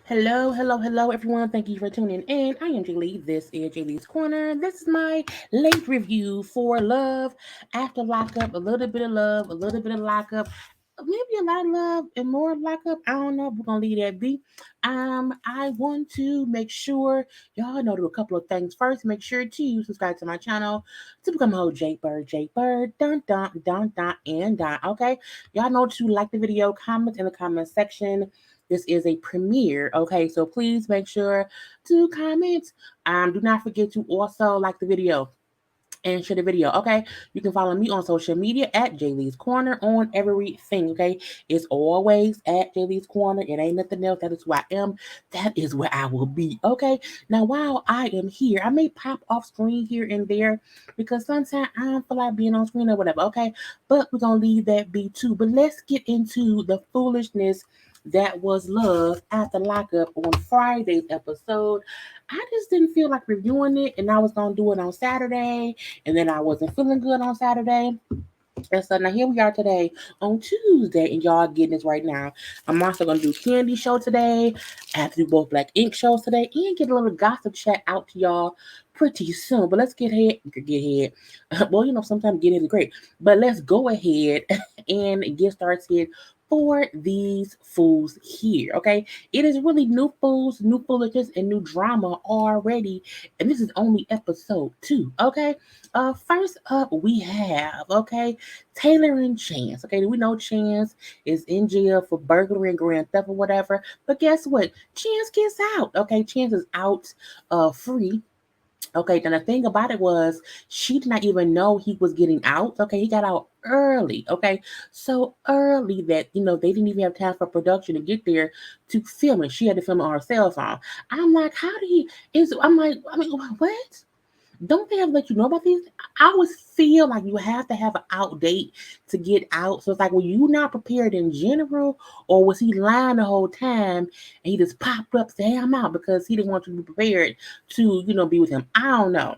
Hello, everyone. Thank you for tuning in. I am Jaylee. This is Jaylee's Corner. This is my late review for Love After Lockup. A little bit of love, a little bit of lockup, maybe a lot of love and more lockup. I don't know. We're gonna leave that be. I want to make sure y'all know do a couple of things. First, make sure to subscribe to my channel to become a whole JayBird, dun, and dun. Okay, y'all know to like the video, comment in the comment section. This is a premiere, okay? So please make sure to comment. Do not forget to also like the video and share the video, okay? You can follow me on social media at JayLeesCorner on everything, okay? It's always at JayLeesCorner. It ain't nothing else. That is where I am. That is where I will be, okay? Now, while I am here, I may pop off screen here and there because sometimes I don't feel like being on screen or whatever, okay? But we're going to leave that be too. But let's get into the foolishness that was Love After Lockup on Friday's episode. I just didn't feel like reviewing it, and I was gonna do it on Saturday, and then I wasn't feeling good on Saturday. And so now here we are today on Tuesday, and y'all getting this right now. I'm also gonna do Candy Show today. I have to do both Black Ink shows today, and get a little gossip chat out to y'all pretty soon. But let's get ahead. Well, sometimes get ahead is great, but let's go ahead and get started for these fools here. Okay, it is really new fools, new foolishness, and new drama already, and this is only episode 2. Okay, first up we have Taylor and Chance. Okay, we know Chance is in jail for burglary and grand theft or whatever. But guess what? Chance gets out. Okay, Chance is out free. Okay, then the thing about it was she did not even know he was getting out. Okay, he got out early. Okay, so early that they didn't even have time for production to get there to film it. She had to film it on her cell phone. I'm like, how did he? I'm like, I mean, what? Don't they have to let you know about these? I always feel like you have to have an out date to get out. So it's like, were you not prepared in general, or was he lying the whole time and he just popped up, say, hey, I'm out because he didn't want you to be prepared to, be with him? I don't know.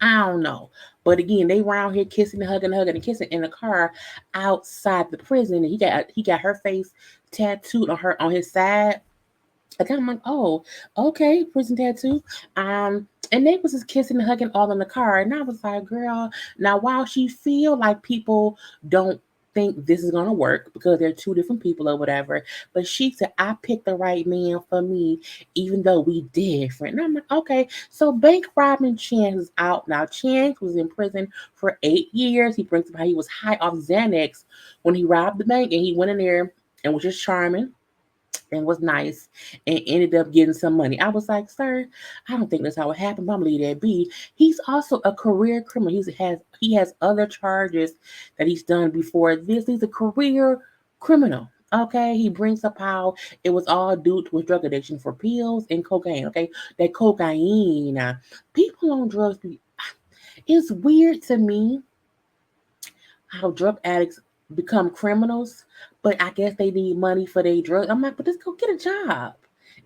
I don't know. But again, they were out here kissing and hugging and kissing in the car outside the prison, and he got her face tattooed on his side. And I'm like, oh, okay, prison tattoo. And they was just kissing and hugging all in the car. And I was like, girl, now while she feel like people don't think this is gonna work because they're two different people or whatever, but she said, I picked the right man for me, even though we different. And I'm like, okay, so bank robbing Chance is out now. Chance was in prison for 8 years. He brings up how he was high off Xanax when he robbed the bank, and he went in there and was just charming and was nice and ended up getting some money. I was like, sir, I don't think that's how it happened. But I'm gonna leave that be. He's also a career criminal. He has other charges that he's done before this. He's a career criminal. Okay, he brings up how it was all due to his drug addiction for pills and cocaine. Okay, that cocaine. People on drugs. It's weird to me how drug addicts become criminals, but I guess they need money for their drugs. I'm like, but just go get a job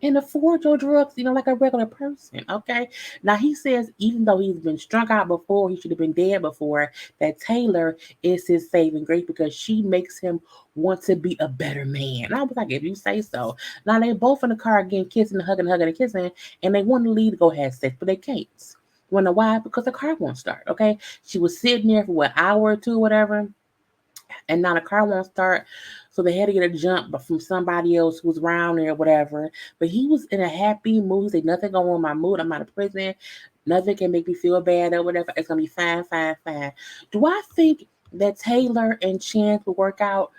and afford your drugs, like a regular person. Okay. Now he says even though he's been struck out before, he should have been dead before, that Taylor is his saving grace because she makes him want to be a better man. And I was like, if you say so. Now they both in the car again, kissing, hugging, and kissing, and they want to leave to go have sex, but they can't. You wanna know why? Because the car won't start. Okay. She was sitting there for what, hour or two, whatever, and now the car won't start. So they had to get a jump but from somebody else who was around there or whatever. But he was in a happy mood. He said, nothing going on with my mood. I'm out of prison. Nothing can make me feel bad or whatever. It's gonna be fine, fine, fine. Do I think that Taylor and Chance will work out?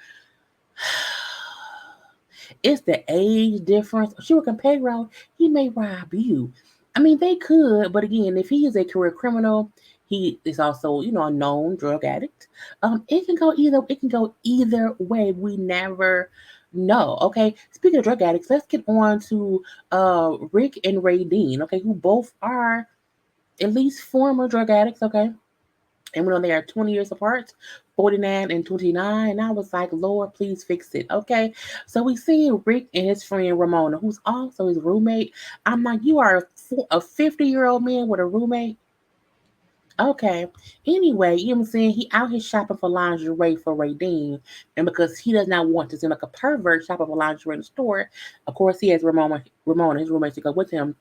It's the age difference. She working payroll. He may rob you. I mean, they could, but again, if he is a career criminal, he is also, a known drug addict. It can go either. It can go either way. We never know. Okay. Speaking of drug addicts, let's get on to Rick and Ray Dean. Okay, who both are at least former drug addicts. Okay, and we know they are 20 years apart, 49 and 29. And I was like, Lord, please fix it. Okay. So we see Rick and his friend Ramona, who's also his roommate. I'm like, you are a 50-year-old man with a roommate. Okay. Anyway, you know what I'm saying? He out here shopping for lingerie for Radine. And because he does not want to seem like a pervert shopping for lingerie in the store, of course he has Ramona, his roommate, to go with him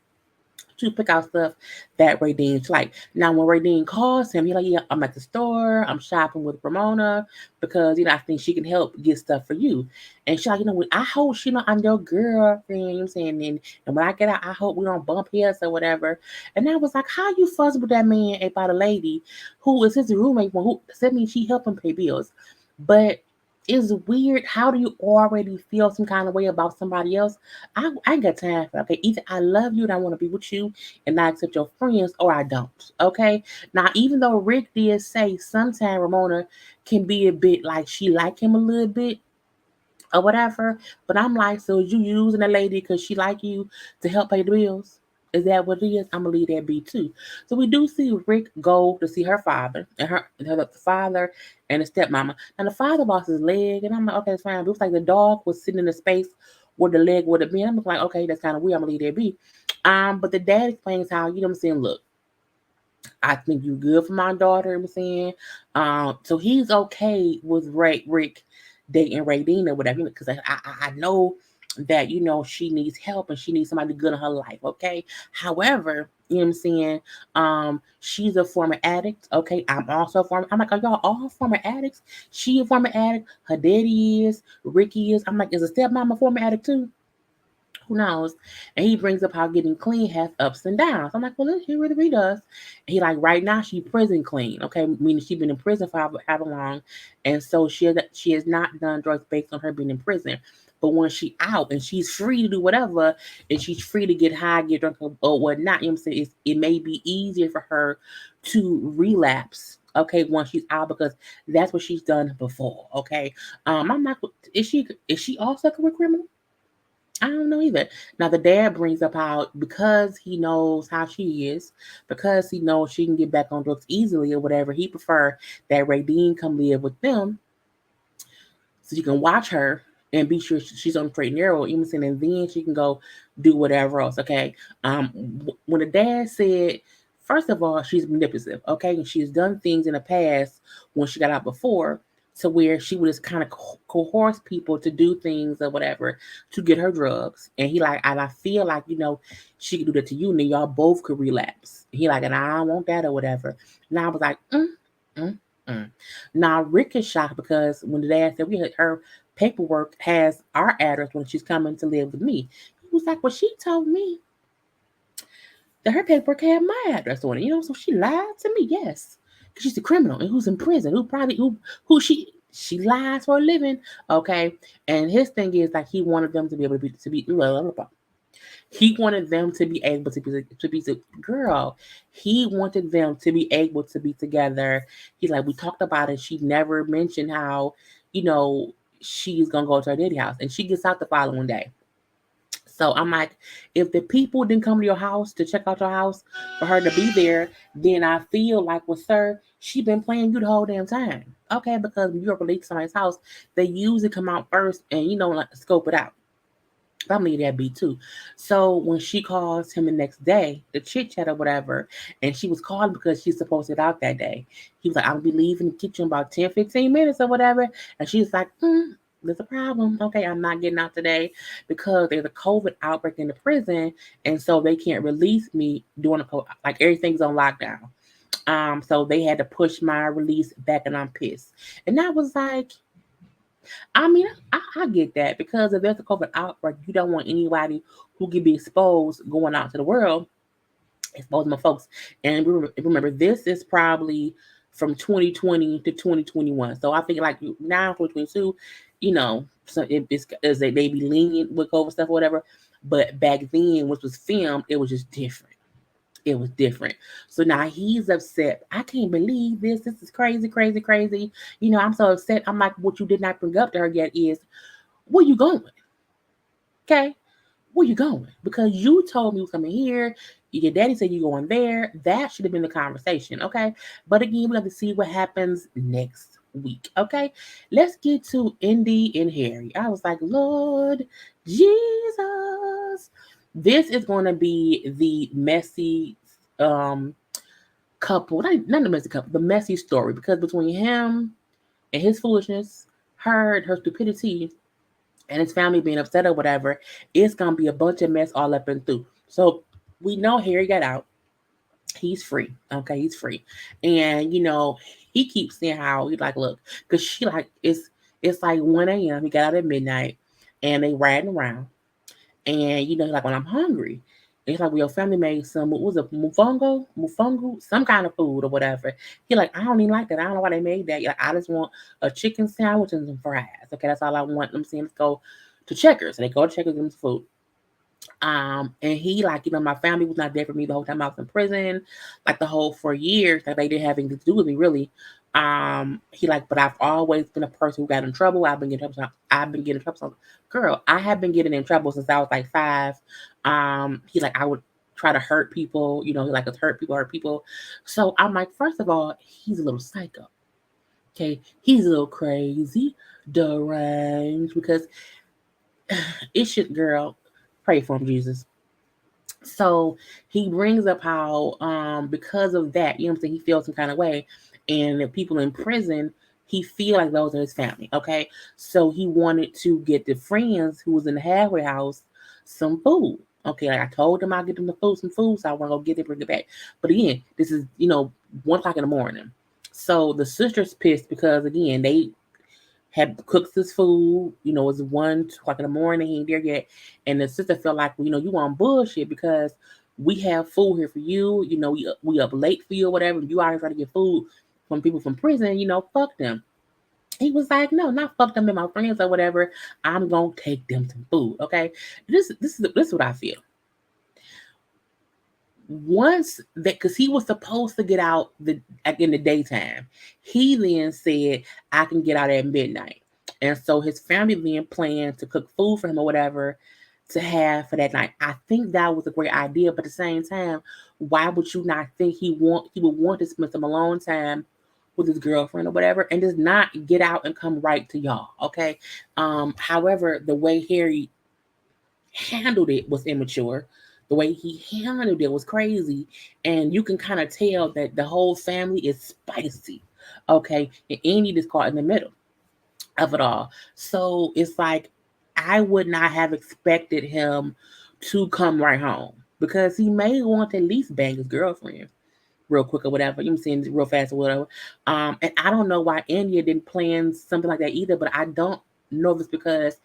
to pick out stuff that Radine's like. Now, when Radine calls him, he's like, "Yeah, I'm at the store. I'm shopping with Ramona because I think she can help get stuff for you." And she's like, "What? I hope she know I'm your girlfriend." You know what I'm saying? And when I get out, I hope we don't bump heads or whatever. And I was like, "How you fuss with that man about a lady who is his roommate? Who that means she help him pay bills?" But it's weird. How do you already feel some kind of way about somebody else? I ain't got time for that. Okay. Either I love you and I want to be with you and I accept your friends, or I don't. Okay. Now, even though Rick did say sometimes Ramona can be a bit like she like him a little bit or whatever, but I'm like, so you using a lady because she like you to help pay the bills? Is that what it is? I'm gonna leave that be too. So we do see Rick go to see her father and her the father and the stepmama. And the father lost his leg, and I'm like, okay, it's fine. But it was like the dog was sitting in the space where the leg would have been. I'm like, okay, that's kind of weird. I'm gonna leave that be. But the dad explains how, what I'm saying, look, I think you good for my daughter, I'm saying. So he's okay with Rick dating Radine or whatever, because I know that, she needs help and she needs somebody good in her life, okay? However, you know what I'm saying? She's a former addict, okay? I'm also a former, I'm like, are y'all all former addicts? She a former addict, her daddy is, Ricky is. I'm like, is a stepmom a former addict too? Who knows? And he brings up how getting clean has ups and downs. I'm like, well, he really does. And he like, right now she prison clean, okay, meaning she's been in prison for however long, and so she has not done drugs based on her being in prison. But when she out and she's free to do whatever, and she's free to get high, get drunk, or whatnot, you know what I'm saying? It may be easier for her to relapse. Okay, once she's out, because that's what she's done before. Okay, I'm not. Is she also a career criminal? I don't know either. Now the dad brings up how, because he knows how she is, because he knows she can get back on drugs easily or whatever, he prefer that Radine come live with them so you can watch her and be sure she's on the straight and narrow, even saying, and then she can go do whatever else. Okay. When the dad said, first of all, she's manipulative. Okay, and she's done things in the past when she got out before, to where she would just kind of coerce people to do things or whatever to get her drugs. And he like, and I feel like, she could do that to you, and then y'all both could relapse. He like, and I don't want that or whatever. And I was like, mm, mm. Now Rick is shocked because when the dad said we had her paperwork has our address when she's coming to live with me, he was like, "Well, she told me that her paperwork had my address on it, so she lied to me, yes, because she's a criminal and who's in prison, who she lies for a living, okay." And his thing is like he wanted them to be able to be blah, blah, blah. He wanted them to be able to be girl. He wanted them to be able to be together. He's like, we talked about it. She never mentioned how, you know, she's gonna go to her daddy house, and she gets out the following day. So I'm like, if the people didn't come to your house to check out your house for her to be there, then I feel like with her, she been playing you the whole damn time. Okay, because when you're released to somebody's house, they usually come out first and like scope it out. I'm leave that be too. So when she calls him the next day, the chit chat or whatever, and she was calling because she's supposed to get out that day. He was like, I'll be leaving the kitchen about 10, 15 minutes or whatever. And she's like, there's a problem. Okay, I'm not getting out today because there's a COVID outbreak in the prison, and so they can't release me during the COVID. Like everything's on lockdown. So they had to push my release back, and I'm pissed. And I was like, I mean, I get that, because if there's a COVID outbreak, you don't want anybody who can be exposed going out to the world, exposing my folks. And remember, this is probably from 2020 to 2021. So I think like now 2022, so it's they be lenient with COVID stuff or whatever. But back then, which was filmed, it was just different. It was different. So now he's upset. I can't believe this. This is crazy, crazy, crazy. I'm so upset. I'm like, what you did not bring up to her yet is, where you going? Okay? Where you going? Because you told me you was coming here. Your daddy said you going there. That should have been the conversation. Okay? But again, we have to see what happens next week. Okay? Let's get to Indy and Harry. I was like, Lord Jesus. This is going to be the messy, um, couple, not the messy couple, the messy story, because between him and his foolishness, her stupidity, and his family being upset or whatever, it's gonna be a bunch of mess all up and through. So we know Harry got out. He's free. Okay, he's free. And he keeps saying how he's like, look, because she like it's like 1 a.m. He got out at midnight and they riding around. And like, when I'm hungry, it's like, well, your family made some, what was it, mufungo, some kind of food or whatever. He like, I don't even like that. I don't know why they made that. Like, I just want a chicken sandwich and some fries. Okay, that's all I want. I'm saying, let's go to Checkers. And they go to Checkers and get some food. And he like, my family was not there for me the whole time I was in prison, like the whole 4 years that they didn't have anything to do with me really. He like, but I've always been a person who got in trouble. I've been getting in trouble. I've been getting in trouble. So, girl, I have been getting in trouble since I was like 5. He like, I would try to hurt people. He like to hurt people. So I'm like, first of all, he's a little psycho. Okay, he's a little crazy, deranged, because it should, girl, pray for him, Jesus. So he brings up how because of that, what I'm saying, he feels some kind of way. And the people in prison, he feel like those are his family. Okay. So he wanted to get the friends who was in the halfway house some food. Okay, like I told them I'll get them the food, some food, so I want to go get it, bring it back. But again, this is 1 o'clock in the morning. So the sister's pissed because again, they had cooked this food, it was 1, 2 o'clock in the morning, he ain't there yet. And the sister felt like, well, you want bullshit because we have food here for you, we up late for you or whatever. You always try to get food from people from prison, fuck them. He was like, no, not fuck them and my friends or whatever. I'm gonna take them some food. Okay. This is what I feel. Once that, because he was supposed to get out in the daytime, he then said, I can get out at midnight. And so his family then planned to cook food for him or whatever to have for that night. I think that was a great idea, but at the same time, why would you not think he would want to spend some alone time with his girlfriend or whatever and just not get out and come right to y'all? Okay. However, the way Harry handled it was immature. The way he handled it was crazy. And you can kind of tell that the whole family is spicy. Okay. And Andy is caught in the middle of it all. So it's like, I would not have expected him to come right home because he may want to at least bang his girlfriend real quick or whatever. You know what I'm saying? Real fast or whatever. And I don't know why India didn't plan something like that either, but I don't know if it's because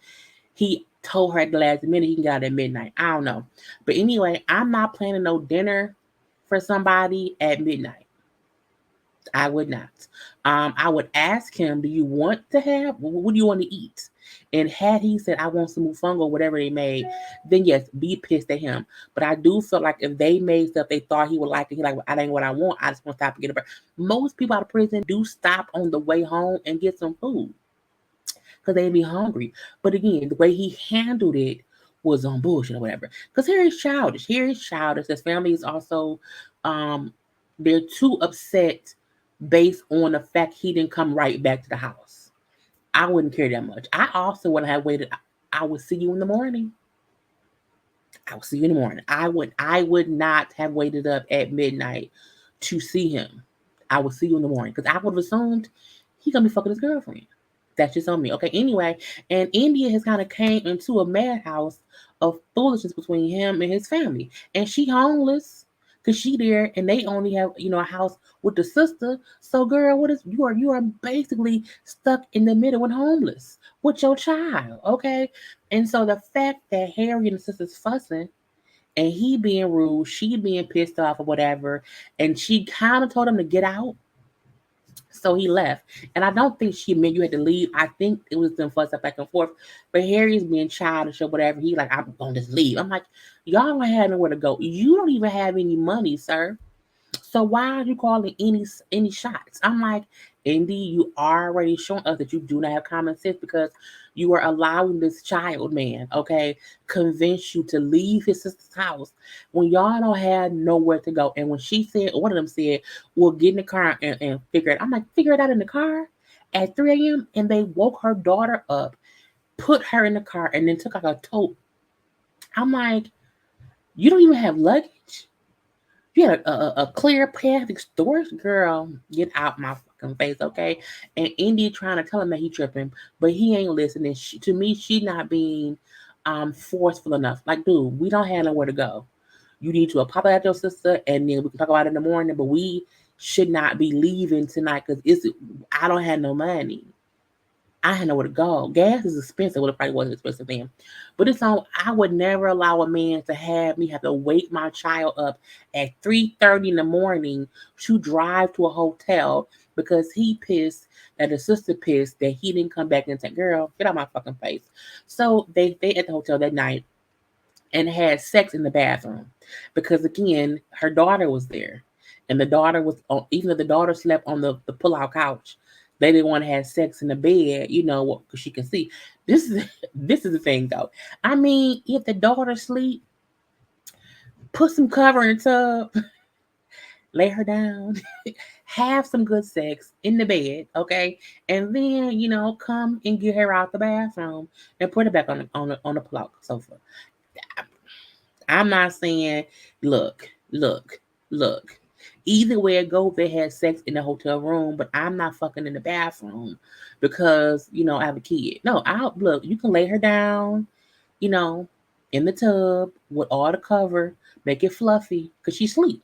he told her at the last minute he can get out at midnight. I don't know. But anyway, I'm not planning no dinner for somebody at midnight. I would not. I would ask him, do you want to have, what do you want to eat? And had he said, I want some mofongo, whatever they made, then yes, be pissed at him. But I do feel like if they made stuff they thought he would like, and he like, well, that ain't what I want, I just want to stop and get a break. Most people out of prison do stop on the way home and get some food because they be hungry. But again, the way he handled it was on bullshit or whatever. Because Harry's childish. Harry's childish. His family is also, um, they're too upset based on the fact he didn't come right back to the house. I wouldn't care that much. I also would have waited. I would see you in the morning. I will see you in the morning. I would not have waited up at midnight to see him. I will see you in the morning because I would have assumed he gonna be fucking his girlfriend. That's just on me. Okay. Anyway, and India has kind of came into a madhouse of foolishness between him and his family, and she homeless because she there, and they only have a house with the sister. So, girl, what is you are basically stuck in the middle and homeless with your child. Okay, and so the fact that Harry and the sisters fussing and he being rude, she being pissed off or whatever, and she kind of told him to get out. So he left. And I don't think she meant you had to leave. I think it was them fuss up back and forth. But Harry's being childish or whatever. He like, I'm gonna just leave. I'm like, y'all don't have nowhere to go. You don't even have any money, sir. So why are you calling any shots? I'm like, Indy, you are already showing us that you do not have common sense because you are allowing this child, man, okay, convince you to leave his sister's house when y'all don't have nowhere to go. And when she said, one of them said, "We'll get in the car and figure it." I'm like, figure it out in the car at 3 a.m. And they woke her daughter up, put her in the car, and then took out a tote. I'm like, you don't even have luggage. You had a clear path to stores, girl. Get out my fucking face, okay? And Indy trying to tell him that he tripping, but he ain't listening. To me, she not being forceful enough. Like, dude, we don't have nowhere to go. You need to apologize to your sister, and then we can talk about it in the morning. But we should not be leaving tonight because I don't have no money. I had nowhere to go. Gas is expensive. Well, it probably wasn't expensive then. But it's on. I would never allow a man to have me have to wake my child up at 3:30 in the morning to drive to a hotel because he pissed that his sister pissed that he didn't come back and say, "Girl, get out my fucking face." So they at the hotel that night and had sex in the bathroom because again, her daughter was there, and the daughter was on. Even though the daughter slept on the pull-out couch, they didn't want to have sex in the bed, because she can see. This is this is the thing though. I mean, if the daughter sleep, put some cover in the tub, lay her down, have some good sex in the bed, okay, and then come and get her out the bathroom and put her back on the pull-out sofa. I'm not saying, look, look, look. Either way it goes, they had sex in the hotel room, but I'm not fucking in the bathroom because, I have a kid. No, I'll look, you can lay her down, you know, in the tub with all the cover, make it fluffy, because she sleep.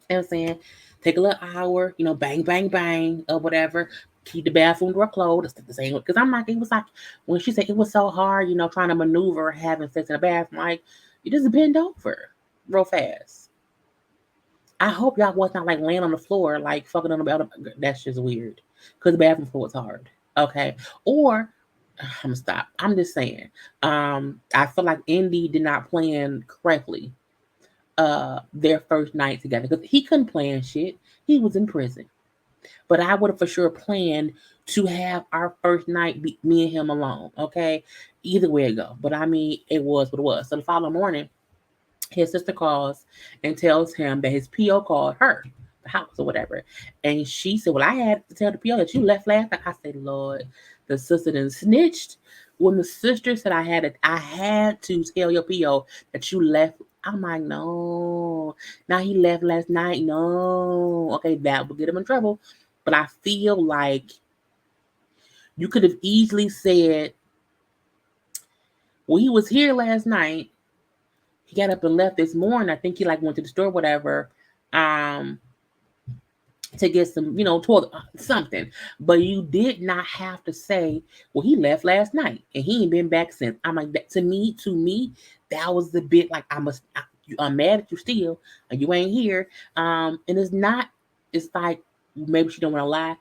You know what I'm saying? Take a little hour, bang, bang, bang, or whatever. Keep the bathroom door closed. That's the same. Because I'm like, it was like, when she said it was so hard, trying to maneuver having sex in the bathroom, like, you just bend over real fast. I hope y'all was not like laying on the floor, like fucking on the bed. That's just weird. Because the bathroom floor is hard. Okay. Or, I'm gonna stop. I'm just saying. I feel like Indy did not plan correctly their first night together because he couldn't plan shit. He was in prison. But I would have for sure planned to have our first night be me and him alone. Okay, either way it go. But I mean, it was what it was. So the following morning, his sister calls and tells him that his PO called her, the house or whatever, and she said, "Well, I had to tell the PO that you left last night." I said, "Lord, the sister then snitched." When the sister said I had to tell your PO that you left, I'm like, no. Now he left last night. No. Okay, that would get him in trouble. But I feel like you could have easily said, well, he was here last night. He got up and left this morning. I think he like went to the store, whatever, um, to get some, toilet something. But you did not have to say, well, he left last night and he ain't been back since. I'm like, that to me, that was the bit like I'm mad at you still, and you ain't here. And it's not. It's like maybe she don't want to lie.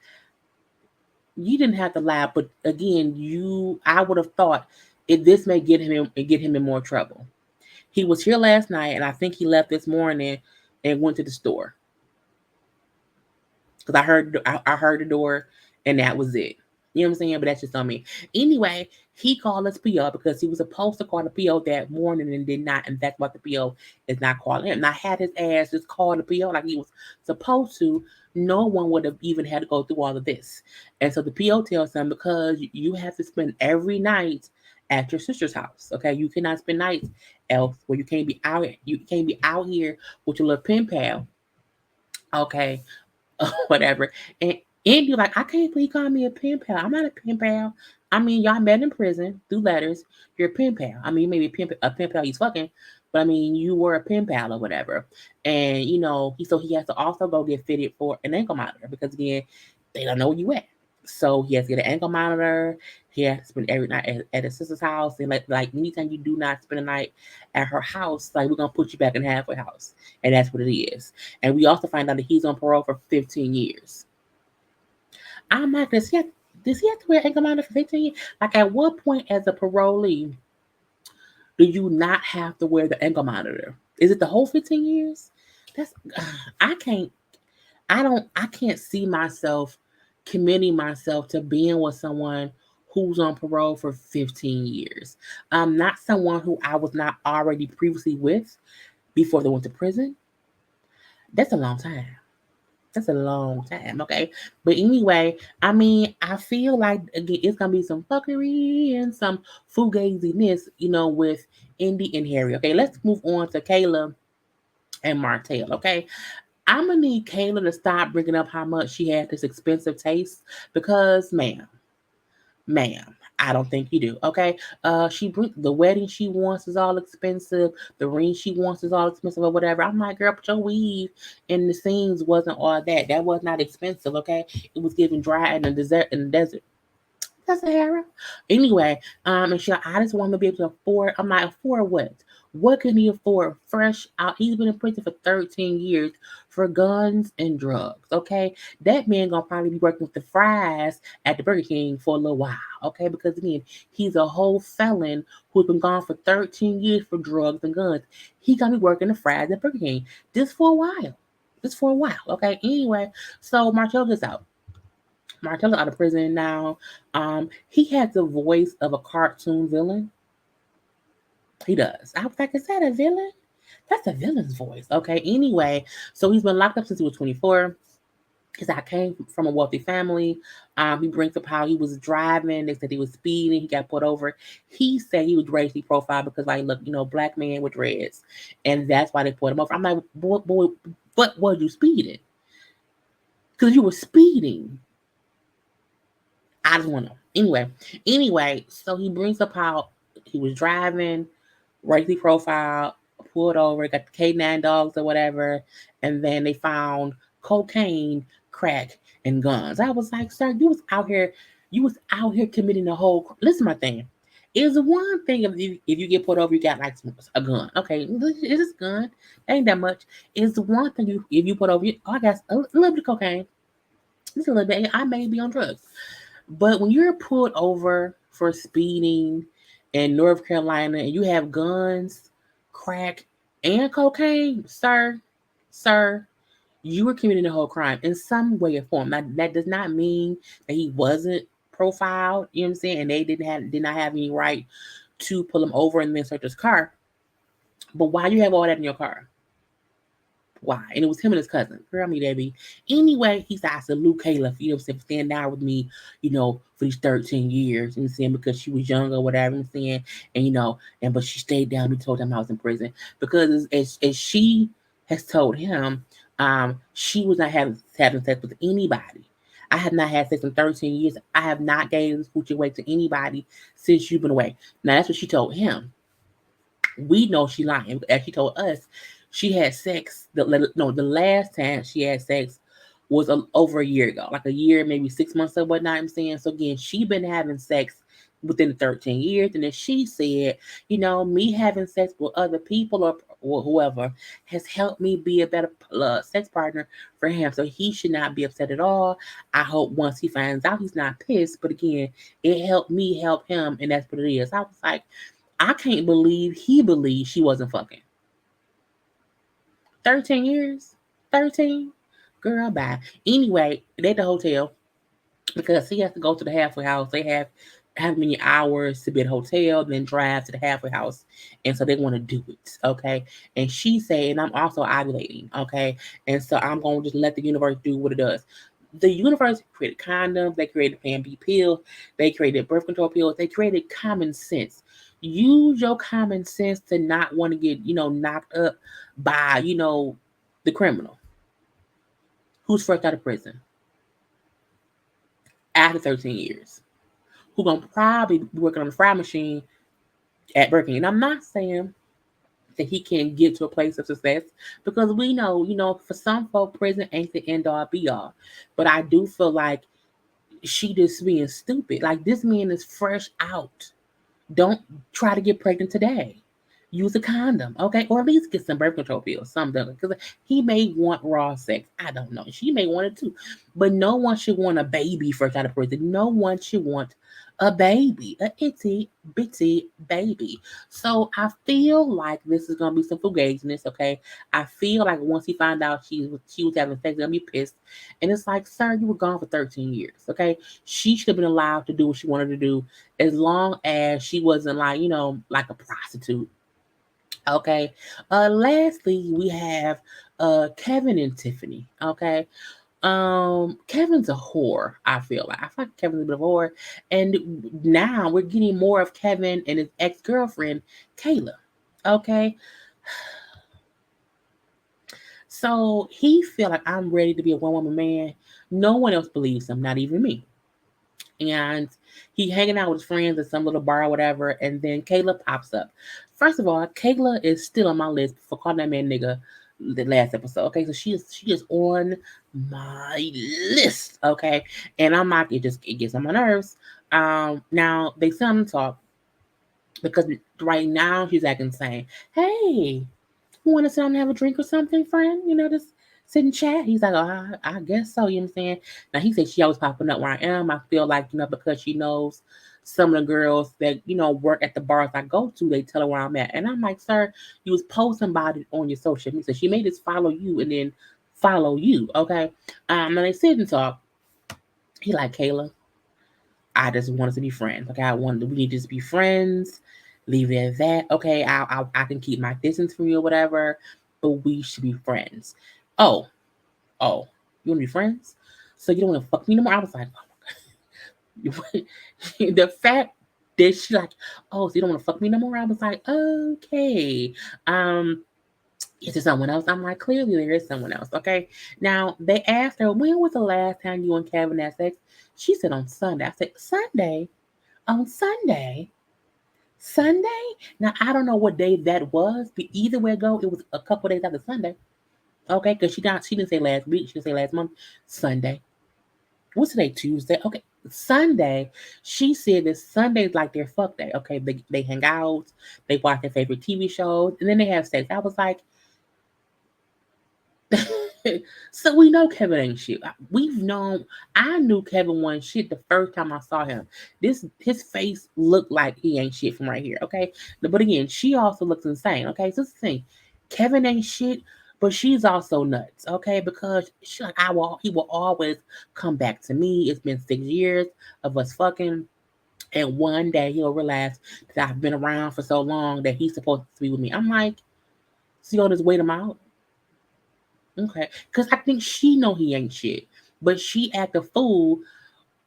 You didn't have to lie, but again, I would have thought this may get him in more trouble. He was here last night, and I think he left this morning and went to the store because I heard the door, and that was it. You know what I'm saying? But that's just on me. Anyway, he called us PO because he was supposed to call the PO that morning and did not. And that's what the PO is not calling him. And I had his ass just call the PO like he was supposed to. No one would have even had to go through all of this. And so the PO tells him because you have to spend every night at your sister's house. Okay, you cannot spend nights else where you can't be out. You can't be out here with your little pen pal. Okay, whatever. And Andy like, I can't believe he called me a pen pal. I'm not a pen pal. I mean, y'all met in prison through letters. You're a pen pal. I mean, maybe a pen pal he's fucking, but I mean, you were a pen pal or whatever. And he has to also go get fitted for an ankle monitor because again, they don't know where you at. So he has to get an ankle monitor. He has to spend every night at his sister's house. And like anytime you do not spend a night at her house, like we're gonna put you back in halfway house. And that's what it is. And we also find out that he's on parole for 15 years. I'm like, does he have to wear ankle monitor for 15 years? Like, at what point as a parolee do you not have to wear the ankle monitor? Is it the whole 15 years? That's I can't I can't see myself committing myself to being with someone who's on parole for 15 years. Not someone who I was not already previously with before they went to prison. That's a long time. That's a long time, okay? But anyway, I mean, I feel like again it's gonna be some fuckery and some fugaziness, with Indy and Harry. Okay, let's move on to Kayla and Martell, okay? I'm gonna need Kayla to stop bringing up how much she had this expensive taste because, ma'am, I don't think you do. Okay. The wedding she wants is all expensive. The ring she wants is all expensive or whatever. I'm like, girl, but your weave and the scenes wasn't all that. That was not expensive. Okay. It was given dry in the desert. That's Sahara. Anyway, and she like, I just want to be able to afford. I'm like, afford what? What can he afford? Fresh out. He's been in prison for 13 years for guns and drugs. Okay, that man gonna probably be working with the fries at the Burger King for a little while. Okay, because again, he's a whole felon who's been gone for 13 years for drugs and guns. He gonna be working the fries at Burger King just for a while. Just for a while. Okay. Anyway, so Martell gets out. Martell's out of prison now. He has the voice of a cartoon villain. He does. I was like, is that a villain? That's a villain's voice. Okay. Anyway, so he's been locked up since he was 24. Because I came from a wealthy family. He brings up how he was driving. They said he was speeding. He got pulled over. He said he was racially profiled because, like, look, black man with dreads, and that's why they pulled him over. I'm like, boy, what was you speeding? Because you were speeding. I just want to know. Anyway, so he brings up how he was driving, racially profile, pulled over, got the K9 dogs or whatever, and then they found cocaine, crack, and guns. I was like, sir, you was out here committing the whole. Listen, my thing. It's one thing if you get pulled over, you got like a gun. Okay, it's just a gun. Ain't that much. It's one thing if you put over, I got a little bit of cocaine. Just a little bit. I may be on drugs. But when you're pulled over for speeding in North Carolina and you have guns, crack, and cocaine, sir, you were committing a whole crime in some way or form. That does not mean that he wasn't profiled, you know what I'm saying, and they did not have any right to pull him over and then search his car. But why you have all that in your car? Why? And it was him and his cousin. Girl, me, Debbie. Anyway, he said, I salute Kayla, you know what I'm saying, for staying down with me, for these 13 years, you know what I'm saying, because she was young or whatever, you know what I'm saying, but she stayed down. We told him I was in prison. Because as she has told him, she was not having sex with anybody. I have not had sex in 13 years. I have not gave this coochie away to anybody since you've been away. Now, that's what she told him. We know she lying. As she told us, she had sex. The last time she had sex was over a year ago, like a year, maybe 6 months or whatnot. I'm saying, so again, she been having sex within the 13 years, and then she said, me having sex with other people or whoever has helped me be a better sex partner for him. So he should not be upset at all. I hope once he finds out, he's not pissed. But again, it helped me help him, and that's what it is. I was like, I can't believe he believed she wasn't fucking. 13 years? 13? Girl, bye. Anyway, they at the hotel because he has to go to the halfway house. They have how many hours to be at the hotel, then drive to the halfway house. And so they want to do it, okay? And she said, and I'm also ovulating, okay? And so I'm going to just let the universe do what it does. The universe created condoms, they created Plan B pills, they created birth control pills, they created common sense. Use your common sense to not want to get, knocked up by, the criminal who's fresh out of prison after 13 years, who gonna probably be working on the fry machine at Burger King. And I'm not saying that he can't get to a place of success because we know, for some folk, prison ain't the end all be all. But I do feel like she just being stupid. Like, this man is fresh out. Don't try to get pregnant today. Use a condom, okay? Or at least get some birth control pills, something. Because he may want raw sex. I don't know. She may want it too. But no one should want a baby fresh out of prison. No one should want a baby, a itty bitty baby. So I feel like this is gonna be some fugaziness, okay? I feel like once he found out she was having sex, he's gonna be pissed. And it's like, sir, you were gone for 13 years, okay? She should have been allowed to do what she wanted to do as long as she wasn't like, like a prostitute. Okay. Lastly, we have Kevin and Tiffany. Okay. Kevin's a whore, I feel like. I feel like Kevin's a bit of a whore. And now we're getting more of Kevin and his ex-girlfriend, Kayla. Okay. So he feel like I'm ready to be a one woman man. No one else believes him, not even me. And he hanging out with his friends at some little bar or whatever, and then Kayla pops up. First of all, Kayla is still on my list for calling that man nigga the last episode. Okay, so she is on my list. Okay, and I'm like, it gets on my nerves. Now they sit and talk because right now she's acting insane. Hey, you want to sit down and have a drink or something, friend? Just sit and chat. He's like, oh, I guess so. You know what I'm saying? Now, he said she always popping up where I am. I feel like, because she knows some of the girls that, work at the bars I go to, they tell her where I'm at. And I'm like, sir, you was posting about it on your social media. So she made us follow you and then follow you, okay? And they sit and talk. He like, Kayla, I just want us to be friends. Okay, we need to just be friends. Leave it at that. Okay, I can keep my distance from you or whatever, but we should be friends. Oh, oh, you want to be friends? So you don't want to fuck me no more? I was like, the fact that she like, oh, so you don't want to fuck me no more? I was like, okay. Is there someone else? I'm like, clearly there is someone else. Okay. Now they asked her, when was the last time you and Kevin had sex? She said on Sunday. I said, Sunday? On Sunday? Sunday? Now I don't know what day that was, but either way go, it was a couple days after Sunday. Okay, because she didn't say last week, she didn't say last month. Sunday. What's today? Tuesday. Okay. Sunday, she said that Sunday's like their fuck day. Okay, they hang out, they watch their favorite TV shows, and then they have sex. I was like, so we know Kevin ain't shit. I knew Kevin wasn't shit the first time I saw him. His face looked like he ain't shit from right here. Okay, but again, she also looks insane. Okay, so this is the thing, Kevin ain't shit, but she's also nuts. Okay, because she like he will always come back to me. It's been 6 years of us fucking. And one day he'll realize that I've been around for so long that he's supposed to be with me. I'm like, so you gonna just wait him out? Okay, because I think she know he ain't shit, but she act a fool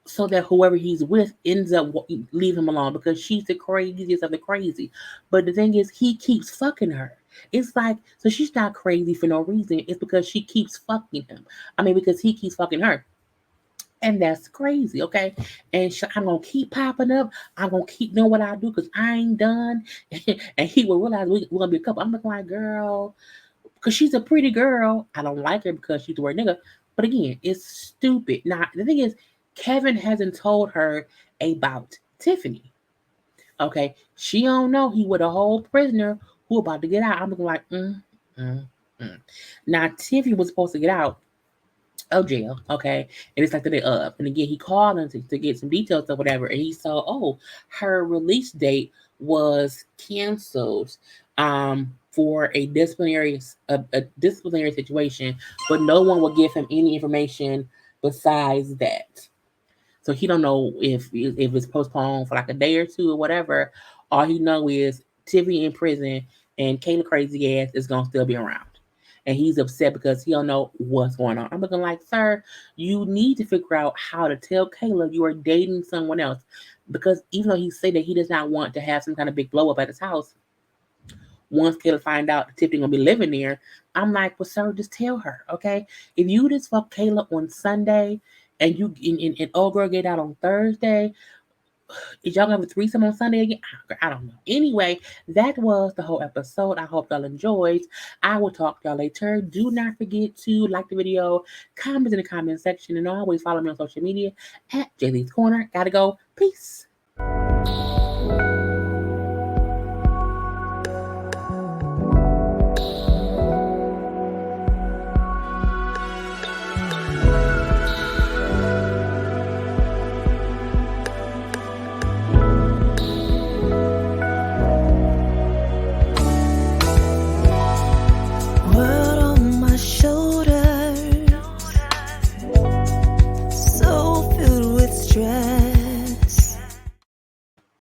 so that whoever he's with ends up leave him alone because she's the craziest of the crazy. But the thing is, he keeps fucking her. It's like so she's not crazy for no reason. It's because she keeps fucking him. I mean, because he keeps fucking her. And that's crazy, okay? And I'm gonna keep popping up. I'm gonna keep doing what I do because I ain't done. And he will realize we're gonna be a couple. I'm looking like, girl, because she's a pretty girl. I don't like her because she's the word nigga. But again, it's stupid. Now the thing is, Kevin hasn't told her about Tiffany. Okay, she don't know he was a whole prisoner who about to get out. I'm looking like, mm. Now Tiffany was supposed to get out of jail, okay, and it's like the day of. And again, he called him to get some details or whatever, and he saw, oh, her release date was canceled for a disciplinary situation, but no one will give him any information besides that. So he don't know if it's postponed for like a day or two or whatever. All he know is Tiffany in prison and Kayla crazy ass is gonna still be around. And he's upset because he don't know what's going on. I'm looking like, sir, you need to figure out how to tell Kayla you are dating someone else. Because even though he said that he does not want to have some kind of big blow up at his house, once Kayla find out Tiffany gonna be living there, I'm like, well, sir, just tell her, okay? If you just fuck Kayla on Sunday and and old girl get out on Thursday, is y'all gonna have a threesome on Sunday again? I don't know. Anyway, that was the whole episode. I hope y'all enjoyed. I will talk to y'all later. Do not forget to like the video, comment in the comment section, and always follow me on social media at JayLeesCorner. Gotta go. Peace.